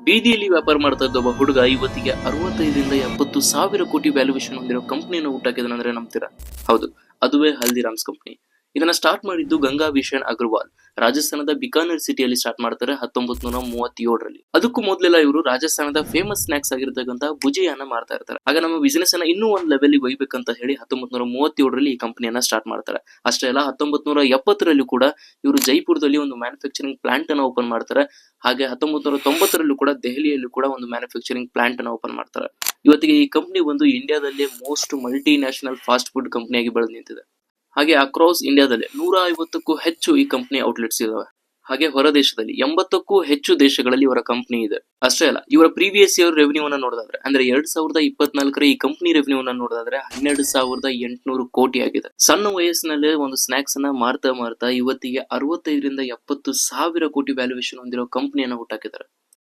ಬೀದಿಯಲ್ಲಿ ವ್ಯಾಪಾರ ಮಾಡ್ತಾ ಇದ್ದ ಒಬ್ಬ ಹುಡುಗ ಇವತ್ತಿಗೆ 65 ರಿಂದ 70 ಸಾವಿರ ಕೋಟಿ ವ್ಯಾಲ್ಯೂಯೇಷನ್ ಹೊಂದಿರೋ ಕಂಪನಿಯನ್ನು ಹುಟ್ಟಾಕಿದಾನಂದ್ರೆ ನಂಬ್ತೀರಾ? ಹೌದು, ಅದುವೇ ಹಲ್ದಿರಾಮ್ಸ್ ಕಂಪನಿ. ಇದನ್ನ ಸ್ಟಾರ್ಟ್ ಮಾಡಿದ್ದು ಗಂಗಾ ವಿಷನ್ ಅಗರ್ವಾಲ್ ರಾಜಸ್ಥಾನದ ಬಿಕಾನೇರ್ ಸಿಟಿಯಲ್ಲಿ ಸ್ಟಾರ್ಟ್ ಮಾಡ್ತಾರೆ 1937ರಲ್ಲಿ. ಅದಕ್ಕೂ ಮೊದಲೆಲ್ಲ ಇವರು ರಾಜಸ್ಥಾನದ ಫೇಮಸ್ ಸ್ನಾಕ್ಸ್ ಆಗಿರ್ತಕ್ಕಂಥ ಭುಜಿಯಾನ ಮಾಡ್ತಾ ಇರ್ತಾರೆ. ಆಗ ನಮ್ಮ ಬಿಸಿನೆಸ್ ಅನ್ನ ಇನ್ನೂ ಒಂದು ಲೆವೆಲ್ ಒಯ್ಬೇಕಂತ ಹೇಳಿ 1937ರಲ್ಲಿ ಈ ಕಂಪನಿಯನ್ನ ಸ್ಟಾರ್ಟ್ ಮಾಡ್ತಾರೆ. ಅಷ್ಟೇ ಅಲ್ಲ, 1970ರಲ್ಲಿ ಕೂಡ ಇವರು ಜೈಪುರದಲ್ಲಿ ಒಂದು ಮ್ಯಾನುಫ್ಯಾಕ್ಚರಿಂಗ್ ಪ್ಲಾಂಟ್ ಅನ್ನ ಓಪನ್ ಮಾಡ್ತಾರೆ. ಹಾಗೆ 1990ರಲ್ಲೂ ಕೂಡ ದೆಹಲಿಯಲ್ಲೂ ಕೂಡ ಒಂದು ಮ್ಯಾನುಫ್ಯಾಕ್ಚರಿಂಗ್ ಪ್ಲಾಂಟ್ ಅನ್ನ ಓಪನ್ ಮಾಡ್ತಾರೆ. ಇವತ್ತಿಗೆ ಈ ಕಂಪನಿ ಒಂದು ಇಂಡಿಯಾದಲ್ಲಿ most multinational fast food ಕಂಪನಿಯಾಗಿ ಬೆಳೆದು ನಿಂತಿದೆ. ಹಾಗೆ ಅಕ್ರಾಸ್ ಇಂಡಿಯಾದಲ್ಲಿ 150ಕ್ಕೂ ಹೆಚ್ಚು ಈ ಕಂಪನಿ ಔಟ್ಲೆಟ್ಸ್ ಇದಾವೆ. ಹಾಗೆ ಹೊರ ದೇಶದಲ್ಲಿ 80ಕ್ಕೂ ಹೆಚ್ಚು ದೇಶಗಳಲ್ಲಿ ಇವರ ಕಂಪನಿ ಇದೆ. ಅಷ್ಟೇ ಅಲ್ಲ, ಇವರ ಪ್ರೀವಿಯಸ್ ಇಯರ್ ರೆವೆನ್ಯೂ ಅನ್ನ ನೋಡಿದ್ರೆ ಅಂದ್ರೆ 2024ರ ಈ ಕಂಪನಿ ರೆವೆನ್ಯೂ ಅನ್ನ ನೋಡಿದ್ರೆ 12,800 ಕೋಟಿ ಆಗಿದೆ. ಸಣ್ಣ ವಯಸ್ಸಿನಲ್ಲೇ ಒಂದು ಸ್ನಾಕ್ಸ್ ಅನ್ನ ಮಾರ್ತಾ ಇವತ್ತಿಗೆ 65 ರಿಂದ 70 ಸಾವಿರ ಕೋಟಿ ವ್ಯಾಲ್ಯೂಯೇಷನ್ ಹೊಂದಿರೋ ಕಂಪನಿಯನ್ನ ಹುಟ್ಟಾಕಿದ್ದಾರೆ.